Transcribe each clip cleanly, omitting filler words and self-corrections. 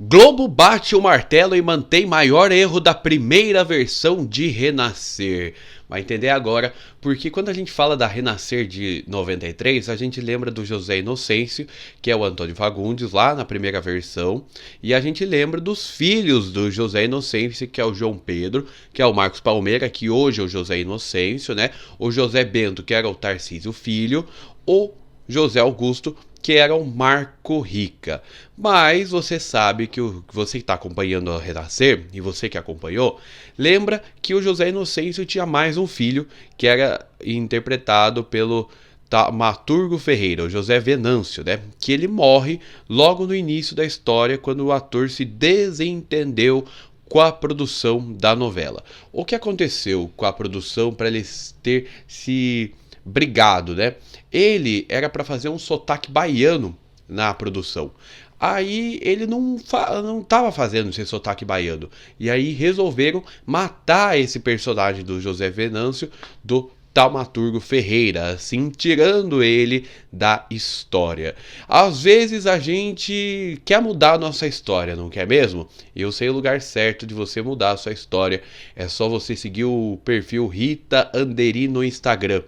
Globo bate o martelo e mantém maior erro da primeira versão de Renascer. Vai entender agora, porque quando a gente fala da Renascer de 93, a gente lembra do José Inocêncio, que é o Antônio Fagundes, lá na primeira versão, e a gente lembra dos filhos do José Inocêncio, que é o João Pedro, que é o Marcos Palmeira, que hoje é o José Inocêncio, né? O José Bento, que era o Tarcísio Filho, o José Augusto, que era o Marco Rica. Mas você sabe que você que está acompanhando a Renascer, e você que acompanhou, lembra que o José Inocêncio tinha mais um filho, que era interpretado pelo Taumaturgo Ferreira, o José Venâncio, né? Que ele morre logo no início da história, quando o ator se desentendeu com a produção da novela. O que aconteceu com a produção para eles ter se brigado, né? Ele era para fazer um sotaque baiano na produção. Aí ele não estava fazendo esse sotaque baiano. E aí resolveram matar esse personagem do José Venâncio do Taumaturgo Ferreira, assim, tirando ele da história. Às vezes a gente quer mudar a nossa história, não quer mesmo? Eu sei o lugar certo de você mudar a sua história. É só você seguir o perfil Rita Anderi no Instagram.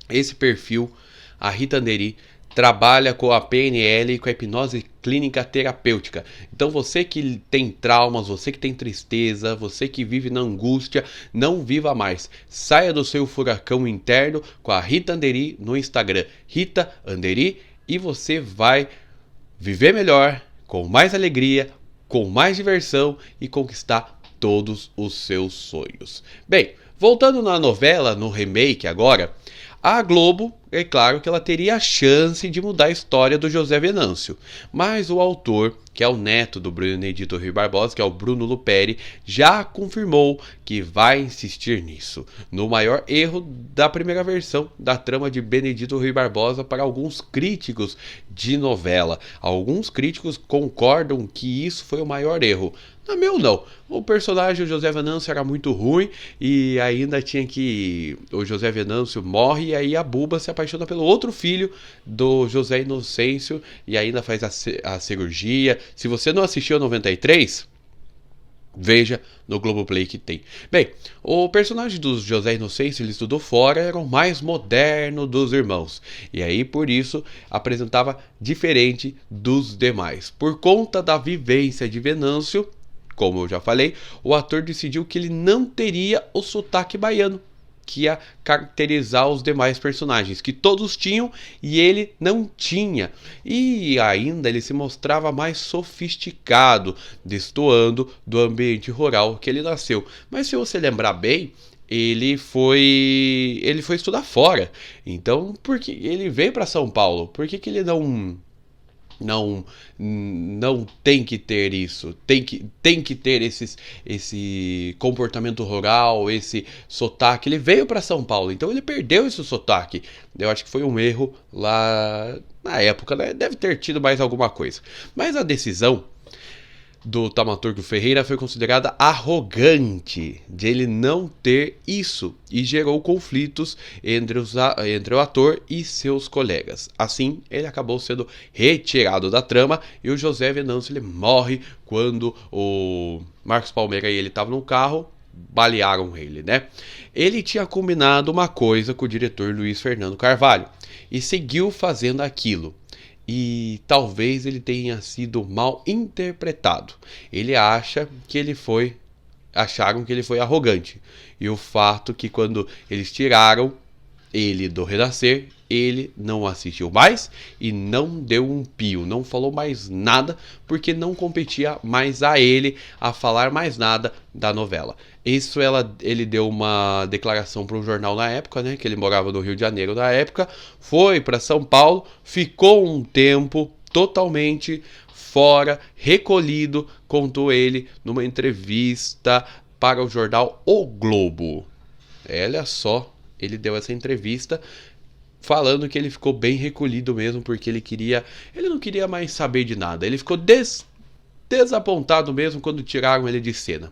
Esse perfil, a Rita Anderi, trabalha com a PNL e com a hipnose clínica terapêutica. Então você que tem traumas, você que tem tristeza, você que vive na angústia, não viva mais. Saia do seu furacão interno com a Rita Anderi no Instagram. Rita Anderi, e você vai viver melhor, com mais alegria, com mais diversão e conquistar todos os seus sonhos. Bem, voltando na novela, no remake agora, a Globo, é claro que ela teria a chance de mudar a história do José Venâncio, mas o autor, que é o neto do Benedito Rui Barbosa, que é o Bruno Luperi, já confirmou que vai insistir nisso, no maior erro da primeira versão da trama de Benedito Rui Barbosa para alguns críticos de novela. Alguns críticos concordam que isso foi o maior erro. No meu não. O personagem, o José Venâncio, era muito ruim e ainda tinha que... O José Venâncio morre e aí a Buba se apaixona pelo outro filho do José Inocêncio e ainda faz a cirurgia. Se você não assistiu a 93... veja no Globoplay que tem. Bem, o personagem do José Inocêncio, ele estudou fora, era o mais moderno dos irmãos. E aí, por isso, apresentava diferente dos demais. Por conta da vivência de Venâncio, como eu já falei, o ator decidiu que ele não teria o sotaque baiano, que ia caracterizar os demais personagens, que todos tinham e ele não tinha. E ainda ele se mostrava mais sofisticado, destoando do ambiente rural que ele nasceu. Mas se você lembrar bem, ele foi estudar fora. Então, porque ele veio para São Paulo, por que ele não tem que ter isso, tem que ter esse comportamento rural, esse sotaque. Ele veio para São Paulo, então ele perdeu esse sotaque. Eu acho que foi um erro lá na época, né? Deve ter tido mais alguma coisa. Mas a decisão do Taumaturgo Ferreira foi considerada arrogante de ele não ter isso e gerou conflitos entre o ator e seus colegas. Assim, ele acabou sendo retirado da trama e o José Venâncio ele morre quando o Marcos Palmeira e ele estavam no carro, balearam ele, né? Ele tinha combinado uma coisa com o diretor Luiz Fernando Carvalho e seguiu fazendo aquilo. E talvez ele tenha sido mal interpretado. Ele acha que acharam que ele foi arrogante. E o fato que quando eles tiraram ele do Renascer, ele não assistiu mais e não deu um pio, não falou mais nada, porque não competia mais a ele a falar mais nada da novela. Isso ele deu uma declaração para um jornal na época, né, que ele morava no Rio de Janeiro na época, foi para São Paulo, ficou um tempo totalmente fora, recolhido, contou ele numa entrevista para o jornal O Globo. Olha só, ele deu essa entrevista falando que ele ficou bem recolhido mesmo, porque ele não queria mais saber de nada. Ele ficou desapontado mesmo quando tiraram ele de cena.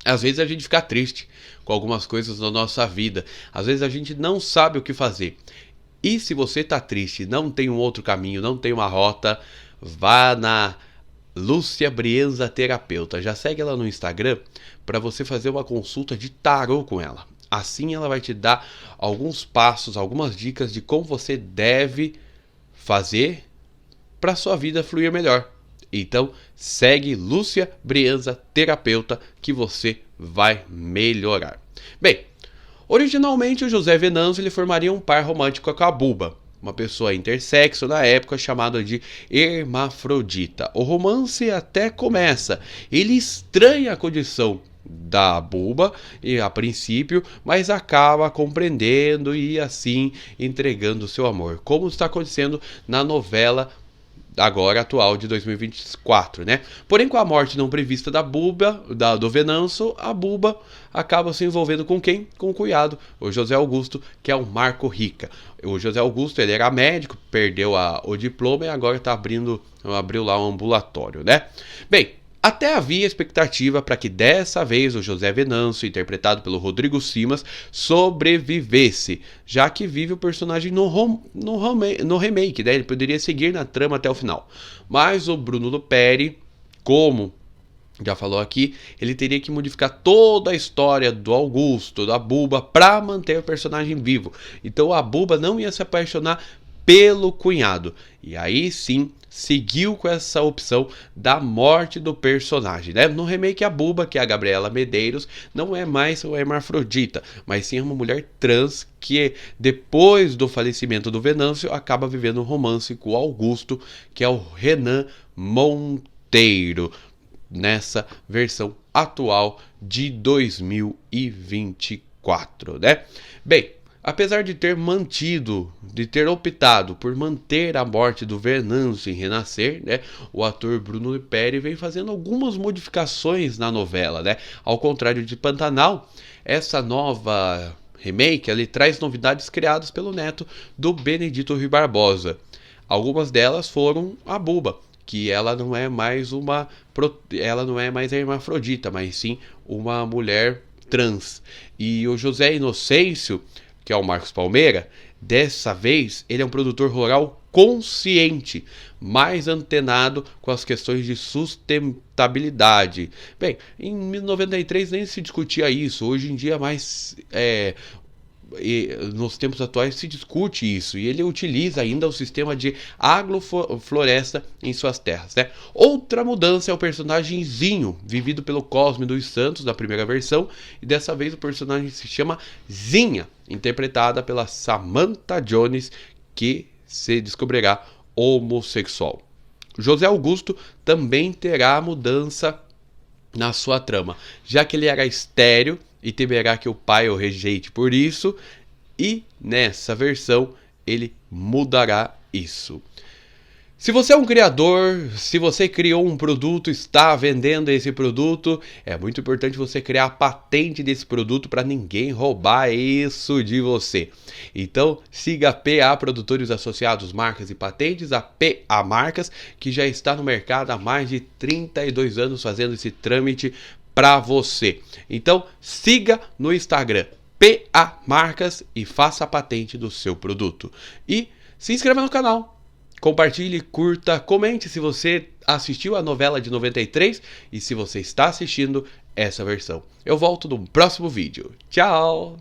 Às vezes a gente fica triste com algumas coisas na nossa vida. Às vezes a gente não sabe o que fazer. E se você tá triste, não tem um outro caminho, não tem uma rota, vá Lúcia Brienza Terapeuta. Já segue ela no Instagram para você fazer uma consulta de tarô com ela. Assim ela vai te dar alguns passos, algumas dicas de como você deve fazer para sua vida fluir melhor. Então segue Lúcia Brienza Terapeuta que você vai melhorar. Bem, originalmente o José Venâncio ele formaria um par romântico com a Buba, uma pessoa intersexo na época chamada de hermafrodita. O romance até começa, ele estranha a condição da Buba e a princípio, mas acaba compreendendo e assim entregando seu amor, como está acontecendo na novela agora atual de 2024, né? Porém, com a morte não prevista da Buba, do Venâncio, a Buba acaba se envolvendo com quem? Com o cunhado, o José Augusto, que é um Marco Rica. O José Augusto, ele era médico, perdeu o diploma e agora está abriu lá um ambulatório, né? Bem, até havia expectativa para que dessa vez o José Venâncio, interpretado pelo Rodrigo Simas, sobrevivesse, já que vive o personagem no remake, né? Ele poderia seguir na trama até o final. Mas o Bruno Luperi, como já falou aqui, ele teria que modificar toda a história do Augusto, da Buba, para manter o personagem vivo. Então a Buba não ia se apaixonar pelo cunhado. E aí sim, seguiu com essa opção da morte do personagem, né? No remake, a Buba, que é a Gabriela Medeiros, não é mais uma hermafrodita, mas sim uma mulher trans que, depois do falecimento do Venâncio, acaba vivendo um romance com o Augusto, que é o Renan Monteiro, nessa versão atual de 2024, né? Bem, apesar de ter optado por manter a morte do Venâncio em Renascer, né, o ator Bruno Luperi vem fazendo algumas modificações na novela, né? Ao contrário de Pantanal, essa nova remake ele traz novidades criadas pelo neto do Benedito Rui Barbosa. Algumas delas foram a Buba, que ela não é mais hermafrodita, mas sim uma mulher trans. E o José Inocêncio, que é o Marcos Palmeira, dessa vez ele é um produtor rural consciente, mais antenado com as questões de sustentabilidade. Bem, em 1993 nem se discutia isso, hoje em dia mais nos tempos atuais se discute isso, e ele utiliza ainda o sistema de agrofloresta em suas terras, né? Outra mudança é o personagem Zinho, vivido pelo Cosme dos Santos na primeira versão, e dessa vez o personagem se chama Zinha, interpretada pela Samantha Jones, que se descobrirá homossexual. José Augusto também terá mudança na sua trama, já que ele era estéril e temerá que o pai o rejeite por isso, e nessa versão ele mudará isso. Se você é um criador, se você criou um produto, está vendendo esse produto, é muito importante você criar a patente desse produto para ninguém roubar isso de você. Então, siga a PA Produtores Associados Marcas e Patentes, a PA Marcas, que já está no mercado há mais de 32 anos fazendo esse trâmite para você. Então, siga no Instagram PA Marcas e faça a patente do seu produto. E se inscreva no canal. Compartilhe, curta, comente se você assistiu a novela de 93 e se você está assistindo essa versão. Eu volto no próximo vídeo. Tchau!